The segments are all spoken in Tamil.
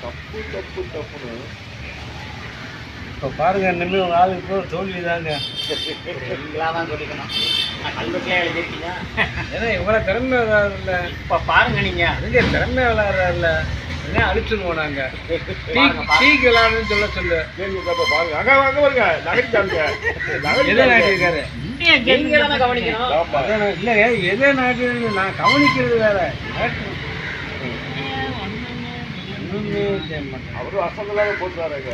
தப்பு தப்பு தப்புன்னு இப்போ பாருங்க, இனிமேல் உங்கள் ஆளுக்கு இப்போ தோல்வி தாங்க. நீங்களாக தான் சொல்லிக்கணும். நான் கல்வெட்டிலே எழுதிருக்கீங்க. ஏன்னா இவ்வளோ திறமை விளையாடுறதில்ல. இப்போ பாருங்க நீங்கள் அதுங்க திறமை விளையாடுறதில்ல. என்ன அழிச்சுருவோம் நாங்கள். டீக்கு விளையாடுன்னு சொல்லு. கேள்வி தப்பா பாருங்க. அங்கே அங்கே வருங்க நகைச்சாங்க எதை நாட்டிருக்காரு? நீங்கள் தானே கவனிக்கணும். இல்லைங்க, எதை நாட்டு நான் கவனிக்கிறது வேற. ஒன்றுமே செய்ய மாட்டேன். அவரும் அசங்களாக போட்டுறாருங்க.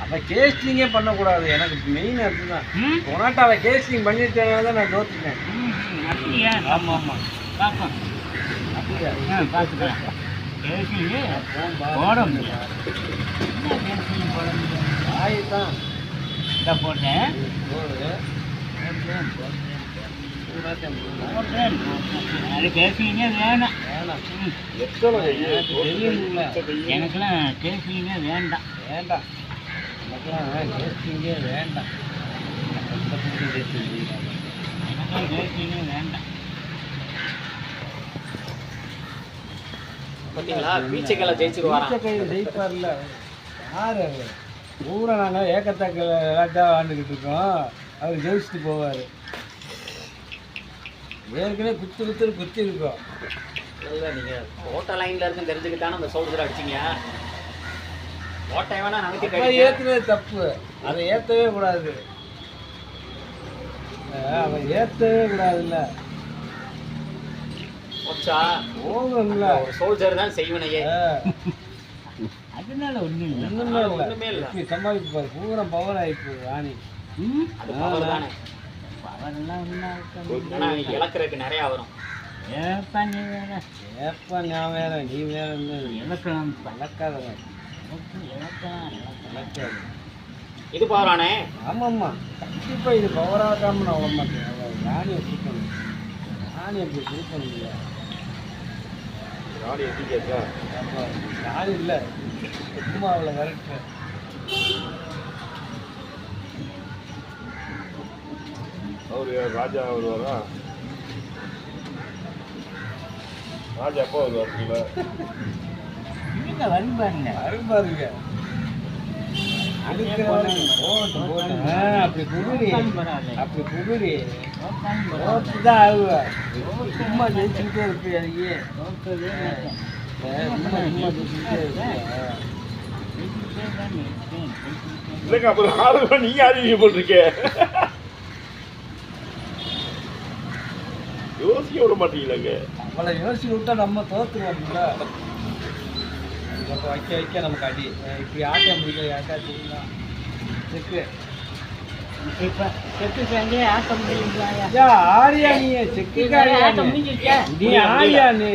அவன் கேஸ்டிங்கே பண்ணக்கூடாது. எனக்கு மெயின் அதுதான். உனாட்ட அவன் கேஸ்டிங் பண்ணிட்டேனால தான் நான் தோத்துட்டேன். அப்படியா? ஆமாம் ஆமாம். பார்ப்போம். அப்படியா? பார்த்துக்கலாம். போட முடியாது. ஆயி தான் இதை போட்டேன். அது கேசிலிங்கே வேணாம். வேணாம். எனக்குலாம் கேசிலிங்கே வேண்டாம். வேண்டாம். எனக்குலாம் கேஸ்டிங்கே வேண்டாம். எனக்குலாம் கேசிலிங்கே வேண்டாம். பார்த்தீங்களா, பீச்சைகளை ஜெயிச்சிருவாராம். கையில் ஜெயிப்பார்ல யார் அவர்? பூரா நாங்கள் ஏக்கத்தக்க விளையாட்டாக விளாண்டுக்கிட்டு இருக்கோம். அவர் ஜெயிச்சுட்டு போவார். ஏற்கனவே குத்தி இருக்கோம். இல்லை, நீங்கள் ஓட்ட லைனில் இருக்குன்னு தெரிஞ்சுக்கிட்டானே அந்த சோல்டர் அடிச்சிங்க. ஓட்டை வேணா நமக்கு ஏற்றுனது தப்பு. அதை ஏற்றவே கூடாது. அவன் ஏற்றவே கூடாதுல்ல. போகணும்ல. ஒரு சோல்ஜர் தான் செய்வனையே. அதனால ஒன்றுமே இல்லை. சமாளிப்பு பாரு. பூரா பவர் ஆகிப்போகுது ராணி. அது பவர் தானே. பவர்லாம் ஒன்றும் இழக்கிறதுக்கு நிறையா வரும். ஏப்பா நீ வேற. ஏப்பா நான் வேற, நீ வேற. இழக்கலாம். இழக்காதவன். இழக்காது. இது பவரானே. ஆமாம்மா, கண்டிப்பாக இது பவராகாமல் நான் விட மாட்டேன். ராணியை கொடுக்கணும். ராணி அப்படி கொடுக்கணும் இல்லை. ராணி எப்படி கேட்கா? ராணி இல்லை, சும்மா அவளை கரெக்டு. அவரு ராஜா வருவாரா? ராஜா எப்போ வருவாருங்களா? வரும்பாருங்க. அப்படி குதிரி அப்படி குதிரி தான் ஆகுவா. சும்மா ஜெயிச்சுக்கிட்டே இருக்கு. அதையே இல்லைங்க, அப்புறம் ஆளுங்க நீங்க ஆதிக்க போட்டிருக்க. யோசிக்க விட மாட்டீங்களாங்க. அவளை யோசிச்சு விட்டா நம்ம தோத்துருவோம்ல. வைக்க வைக்க நமக்கு அடி. இப்படி ஆட்ட முடியல. யாருக்கா தெரியுங்களா? செக்கு இப்போ செக்கு சேர்ந்தே ஆட்ட முடியுங்களா? ஆரியா நீ செக்குக்காரியா? ஆட்ட முடிஞ்சிருச்சா? நீ ஆரியா? நீ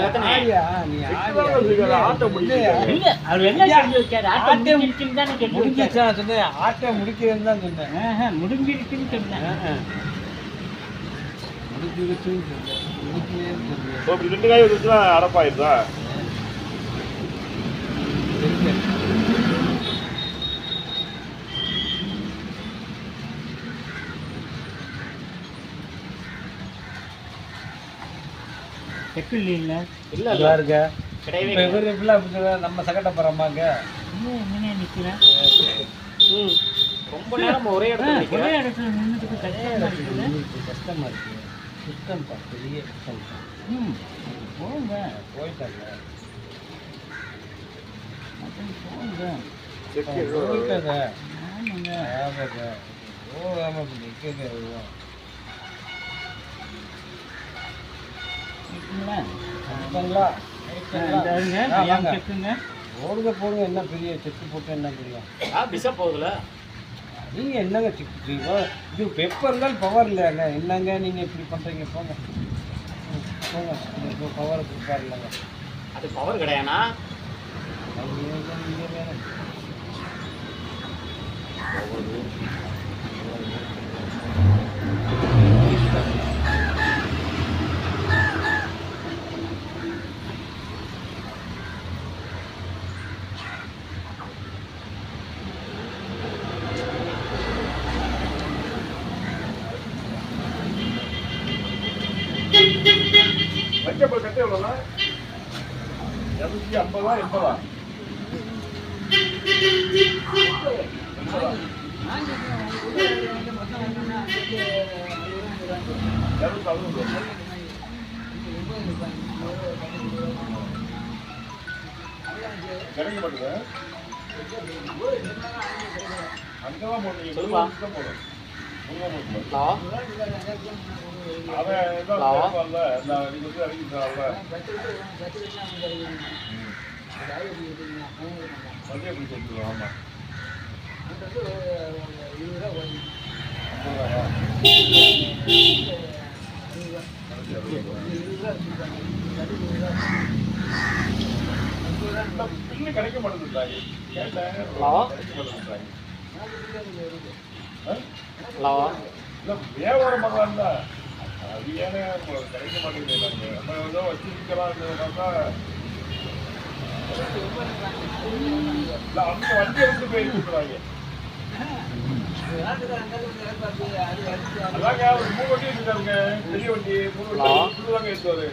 ஆட்ட முடியல. அவர் என்ன செஞ்சு வச்சாரு? ஆட்ட முடிஞ்சிருச்சுன்னு தானே கேட்டு முடிஞ்சிருச்சா சொன்னேன். ஆட்ட முடிக்கிறேன்னு தான் சொன்னேன். முடிஞ்சிருச்சுன்னு சொன்னேன். முடிஞ்சிருச்சுன்னு சொன்னேன். அப்படி 2 காய் வந்துச்சுன்னா அடப்பாயிருதா? செக்கு இல்லை இல்லை இருக்க. இப்போ இவர் எப்படிலாம் நம்ம சகட்டப்படுறோமாங்க. என்ன நிற்கிறேன்? ரொம்ப நேரம் ஒரே இடத்துல நின்றுட்டு கஷ்டமாக இருக்குது. சிஸ்டம் பெரிய சிஸ்டம். போங்க, போயிட்டாங்க. போயிட்டாங்க. ஆமாங்க. போகாமல் நிற்கங்க. போடுங்க போடுங்க. என்ன பெரிய செக்கு போட்டு என்ன தெரியும்? பிசப் போகுதுல. நீங்கள் என்னங்க செக்கு இது பெப்பர் தான் பவர் இல்லைங்க. என்னங்க நீங்கள் இப்படி பண்ணுறீங்க? போங்க போங்க. பவரை கொடுப்பாரு இல்லைங்க. அது பவர் கிடையாதுண்ணா. நீங்கள் வேணும். வைக்கப்பட்ட கட்டை எவ்வளோண்ணா? 250 80 கிடைக்க மாட்டேங்குது. அங்கதான் போட்டீங்க. சொல்லுப்பா. போடும். ஹலோ அவன் ஏதோ ஹலோ. கேட்பான்ல, நீங்க வந்து அறிவிச்சான்ல. மதியம் எப்படி சொல்லுவோம்? ஆமா. பில்லு கிடைக்க மாட்டேங்குது. கேட்டேன். ஹலோ. கிடைக்க மாட்டேங்குது. ஹலோ இல்லை வியாபாரம் பண்ணலாம்ல, அது ஏன்னா கிடைக்க மாட்டேங்குது. நம்ம ஏதோ வச்சுருக்கலாம் பார்த்தா இல்லை அந்த வண்டியை விட்டு போய் கொடுக்குறாங்க. அதாங்க அவர் 3 வண்டி இருக்காருங்க, பெரிய வண்டி 3 வண்டி தாங்க ஏற்றுவாரு.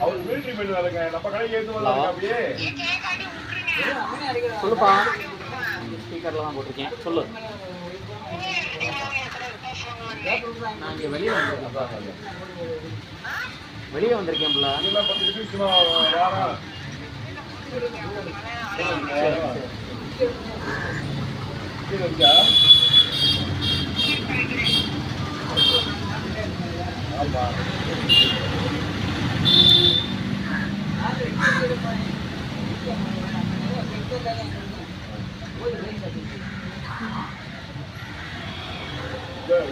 அவர் மிலிட்ரி போயிடுவாருங்க, நம்ம கடைக்கு ஏற்று வரலாங்க. அப்படியே சொல்லுப்பா. ஸ்பீக்கர்ல தான் போட்டிருக்கேன். சொல்லு. நான் இங்கே வெளியே வந்திருக்கேன்ல. இதெல்லாம் 10 நிமிஷம் வாரம் இருக்கா? ஆமா.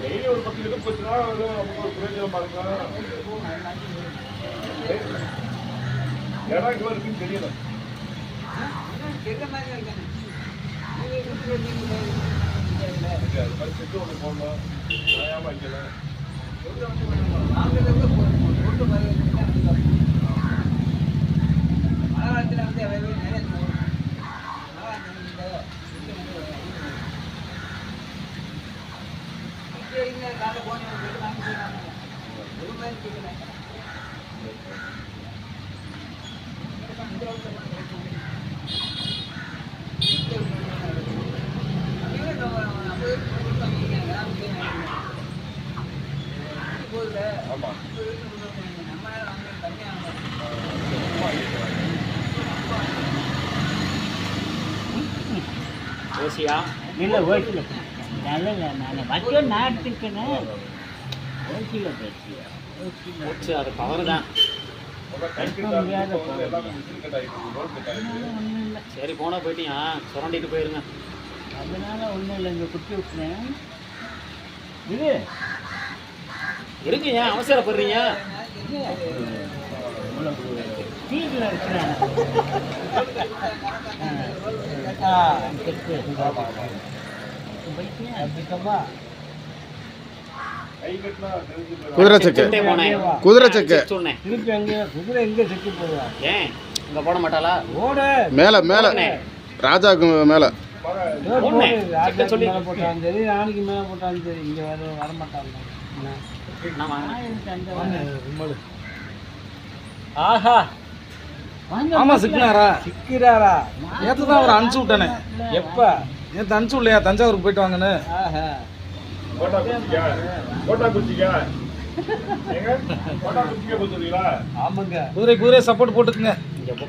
டெய்லி ஒரு 10 லிட்டர் போச்சுன்னா நமக்கு ஒரு பிரயோஜனமா இருக்கும். இடம் இங்கே இருக்குன்னு தெரியல. அது மாதிரி செட்டு ஒன்று போடணும். நியாயமா வைக்கல. ஆமா. ஓசியா இல்லை ஓசியில் நல்ல நான் வச்சோம் நாட்டுக்குன்னு ஓசியில் பேசியா ஓச்சு அது பவர் தான். ஒன்றும் சரி போனா போயிட்டியா சுரண்டிட்டு போயிருங்க. அதனால ஒன்றும் இல்லை இங்கே குட்டி விட்டுனேன். இது இருங்க, ஏன் அவசரப்படுறீங்க? வீட்டில் இருக்கிறேன். அப்படிக்கம்மா குதிரை செக்கு குதிரை செக்கு சொன்னேன். திருப்பி அங்கே குதிரை எங்கே செத்து போடுவா? ஏன் இங்க போட மாட்டாளா? ஓட மேலே மேலே ராஜாவுக்கு மேலே ராஜாக்கு மேலே போட்டாலும் சரி, ராணிக்கு மேலே போட்டாலும் சரி, இங்கே வரமாட்டாங்க. நான் வாங்கினேன். ஆஹா, ஆமா சிக்கினாரா? சிக்கிறாரா? நேற்று தான் அவர் அனுப்பிச்சு விட்டானே. எப்ப? நேற்று அனுப்பிச்சு விடலையா தஞ்சாவூருக்கு போயிட்டு வாங்கன்னு? ஆஹா, கோட்டா குச்சிக்கா ஏங்க கோட்டா குச்சிக்கா கொடுத்துருவீங்களா? ஆமாங்க. குதிரை சப்போர்ட் போட்டுக்குங்க. இங்க போ.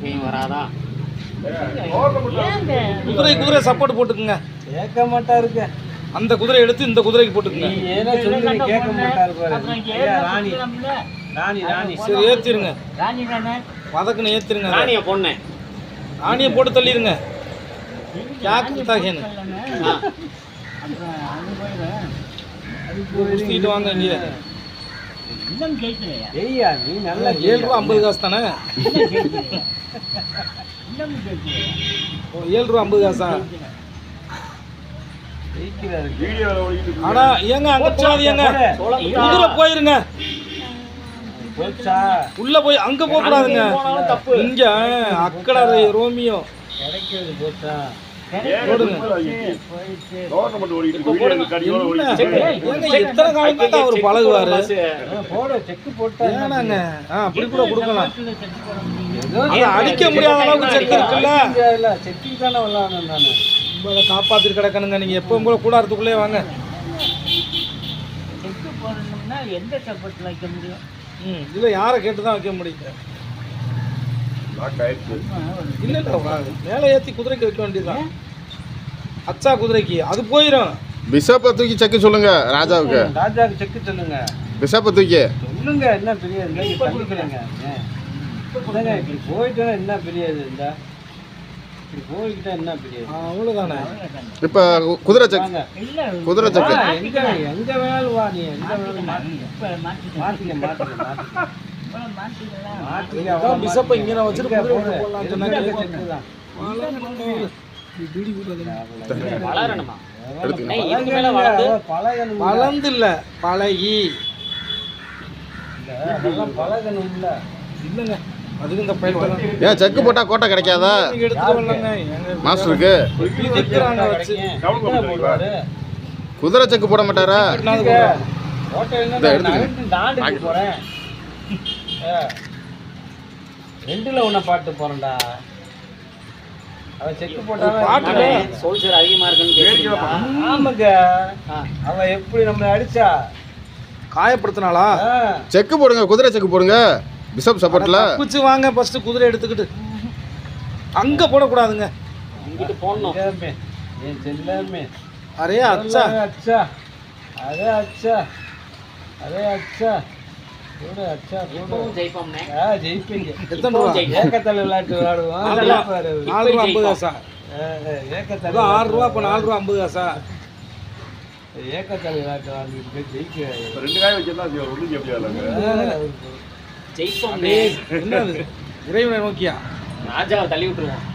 நீ வராதா? குதிரை சப்போர்ட் போட்டுக்குங்க. கேட்க மாட்டாருங்க. அந்த குதிரை எடுத்து இந்த குதிரைக்கு போட்டுக்குங்க. நீ ஏதோ சொல்லி கேட்க மாட்டாரு பாரு. ஐயா, ராணி ராணி ராணி சரி ஏற்றிருங்க. ராணி தானே வதக்குன்னு ஏற்றிருங்க. ராணிய பொண்ணு ராணியை போட்டு தள்ளிடுங்க. யாக்கு தாகேன்னு அப்புறம் அங்கே போயிடுவேன். குடிச்சிட்டு வாங்க இல்லையா? இன்னும் கேட்கலையா? ஐயா, நீ நல்லா ₹7.50 காசு தானே? இன்னும் கேட்கலையா? இன்னும் கேட்கலையா? ஓ ₹7.50 காசா? ஜெயிக்கிறாரு. வீடியோல ஓடிட்டு ஆனா ஏங்க அங்க போகாதீங்க. குதிரை போயிருங்க. போச்சா? உள்ள போய் அங்க போக கூடாதுங்க. போனாலும் தப்பு. இங்க அக்கடை ரோமியோ கிடைக்கிறது போச்சா? போடுங்க. கவர்மெண்ட் ஓடிட்டு இருக்கு, வீடு இருக்கு, கடியோட ஓடிட்டு இருக்கு. ஏங்க, எத்தனை காலம் தான் அவர் பழகுவாரு போடு செக் போட்டா ஏனாங்க அப்படி கூட கொடுக்கலாம். ஏதோ அதை அடிக்க முடியாத அளவுக்கு செக் இருக்குல்ல. இல்ல செக்கிங் தானே விளாடணும் நானு. உங்களை காப்பாத்திட்டு கிடக்கணுங்க. நீங்க எப்பவும் போல கூடாரத்துக்குள்ளே வாங்க. செக்கு போடணும்னா எந்த சப்போர்ட்டில் வைக்க முடியும்? இல்ல யாரை கேட்டு தான் வைக்க முடியும். லாக் ஆயிடுச்சு. இல்ல மேலே ஏத்தி குதிரைக்கு வைக்க வேண்டியதுதான். அச்சா குதிரைக்கு அது போயிடும். பிஷப்பை தூக்கி செக்கு சொல்லுங்க ராஜாவுக்கு. ராஜாவுக்கு செக் சொல்லுங்க. பிஷப்பை தூக்கி சொல்லுங்க என்ன பெரிய பண்ணிக்கிறேங்க. இப்படி போயிட்டா என்ன பெரிய இது இந்த இப்படி போய்கிட்டா என்ன பெரிய இது? அவ்வளவுதானே. இப்போ குதிரை செக், வாங்க. இல்லை குதிரை செக்கு. எங்க வேணாலும் வா நீ எங்க வேணாலும் இப்போ மாற்றிக்கலாம் மாத்திக்க அதான் பிஷப்பை இங்க நான் வச்சுட்டு குதிரை போடு. போடலாம்னு சொன்னாங்க. செக்கு தான். வளரணுமா? எடுத்துங்க. ஏய், இதுக்கு மேல வளர்ந்து பழகணும். வளர்ந்து இல்ல பழகி அதெல்லாம் பழகணும்ல. இல்லைங்க. அதுக்கு இந்த பயிர் ஏன் செக்கு போட்டால் கோட்டை கிடைக்காதா எடுத்துட்டு வரலங்க. எங்க மாஸ்டருக்கு? இப்படி தைக்கிறாங்க வச்சு. கவர்மெண்ட் போடுவாரு. குதிரை செக்கு போட மாட்டாரா? ஹோட்டல்ல தாண்டிட்டு போறேன். ரெண்டுல ஒன்ன பாட்டு போறேன்டா. அவன் செக் போட்டாலும் பாட்டுல சோல்ஜர் அதிகமா இருக்குன்னு கேக்குறீங்களா? ஆமாங்க. அவன் எப்படி நம்மளை அடிச்சா? காயப்படுத்தினாளா? செக்கு போடுங்க, குதிரை செக்கு போடுங்க. பிஷப் சப்போர்ட்ல தப்பிச்சு வாங்க. ஃபர்ஸ்ட் குதிரை எடுத்துக்கிட்டு அங்க போடக்கூடாதுங்க. இங்கிட்டு போடணும். செல்லமே, என் செல்லமே. அரே அச்சா அச்சா, அரே அச்சா, அரே அச்சா, போடு அச்சா போடு. இப்பவும் ஜெயிப்போம்னே. ஜெயிப்பீங்க. எத்தனை ரூபா? ஏக்கத்தலை விளையாட்டு விளையாடுவோம். 4 ரூபா 50 காசா? ஏக்கத்தலை அதான் 6 ரூபா. இப்போ 4 ரூபா 50 காசா? ஏக்கத்தலை விளையாட்டு வாங்கிட்டு ஜெயிக்க. இப்ப 2 காய் வச்சிருந்தா அது ஒண்ணும் செய்ய முடியாதுங்க. ஜெயிப்போம்னே. என்னது இறைவனை நோக்கியா? ராஜாவை தள்ளி விட்டுருவோம்.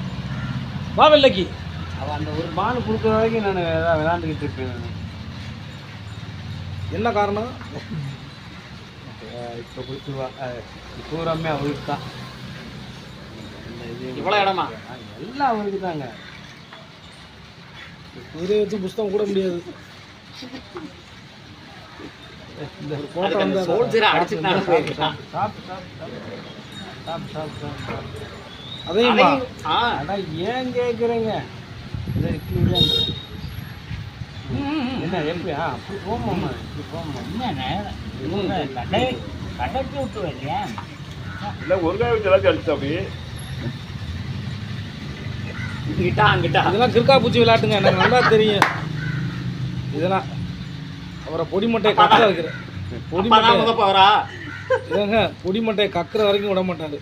வா வெள்ளைக்கு. அவன் அந்த ஒரு பால் கொடுக்குற வரைக்கும் நான் விளையாண்டுக்கிட்டு இருப்பேன் நான். என்ன காரணம்? இப்போ கொடுத்துருவா. பூராமே அவருக்கு தான். இவ்வளவு இடமா? எல்லாம் அவருக்கு தாங்க. குதிரையை வச்சு புஸ்தகம் கூட முடியாது. ஒரு கோட்டை அதுக்கு அந்த வந்து சோல்ஜரை அடிச்சுட்டாங்க போயிருக்கான். அதையும் அதான் ஏன் கேட்குறேங்க? என்ன எப்படி அப்படி போமாம்மா, இப்படி போமா. என்னண்ணே கடைக்கு விட்டு வரலையா? இல்ல ஒரு காய் வச்சு எல்லாத்தையும் அடிச்சு அப்படி இங்கிட்டா அங்கிட்டா. இதெல்லாம் கிறுக்கா பூச்சி விளையாட்டுங்க. எனக்கு நல்லா தெரியும் இதெல்லாம். அவரை பொடி மட்டையை கக்கிற வைக்கிற பொடி அப்பதான் மட்டை முதப்பவரா? இதுங்க பொடி மட்டையை கக்கிற வரைக்கும் விட மாட்டாரு.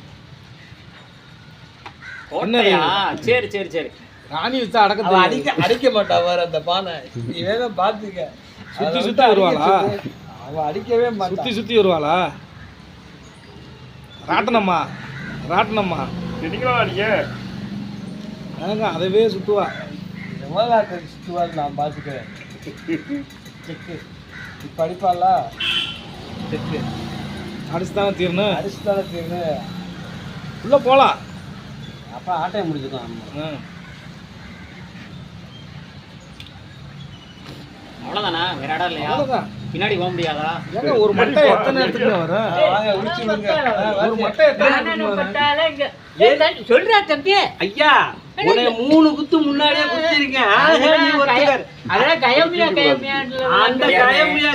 கோட்டையா? சரி சரி சரி. ராணி வச்சா அடக்க அவ தெரியாது. அடிக்க மாட்டா வர அந்த பானை. நீ வேணா பாத்துக்க. சுத்தி சுத்தி வருவாளா? அவ அடிக்கவே மாட்டா. சுத்தி சுத்தி வருவாளா? ராட்டனம்மா ராட்டனம்மா நீங்களா நீங்க ஏங்க அதவே சுத்துவா. எவ்வளோ சுற்றுவாரு நான் பார்த்துக்கிறேன். செக்கு இப்போ அடிப்பாளா? செக்கு அடிச்சு தானே தீரணும். அடிச்சு தானே தீர்னு. உள்ள போலாம். அப்போ ஆட்டையை முடிச்சுக்கலாம். அவ்வளவுதானா? வேற இடம் இல்லையா? அவ்வளவுதான். பின்னாடி போக முடியாதா? ஏங்க ஒரு மட்டை எத்தனை இடத்துக்கு வரும்? வாங்க உடிச்சு விடுங்க. ஒரு மட்டை எத்தனை இடத்துக்கு வரும்? சொல்றா தம்பி. ஐயா உன்னை 3 குத்து முன்னாடியே குத்திருக்கேன். நீ ஒருத்தர் அதெல்லாம் கயமியா அந்த கயமையா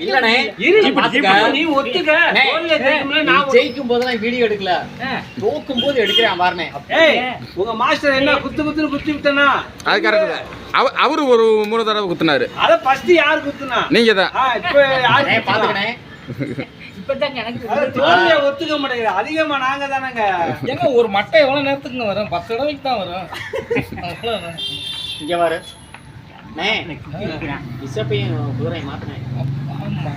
இல்லனே. நீ ஒத்துக்க. நான் ஜெயிக்கும் போதெல்லாம் வீடியோ எடுக்கல. தோக்கும் போது எடுக்கிறேன் பாருனே. ஏய் உங்க மாஸ்டர் என்ன குத்து குத்துன்னு குத்தி விட்டனா? அது கரெக்ட். அவரு ஒரு 3 தடவை குத்துனாரு. அத ஃபர்ஸ்ட் யார் குத்துனா? நீங்க தான். இப்போ யார் பாத்துக்கணே. இப்பதான் எனக்கு தோல்வியை ஒத்துக்க மாட்டேங்குது. அதிகமா நாங்க தானங்க. ஏங்க ஒரு மட்டை எவ்வளவு நேரத்துக்குங்க வரும்? 10 தடவைக்கு தான் வரும். அவ்வளவுதான். இங்க பாரு. பிஷப்பையும் குதிரை மாத்தினேன். ஆமா.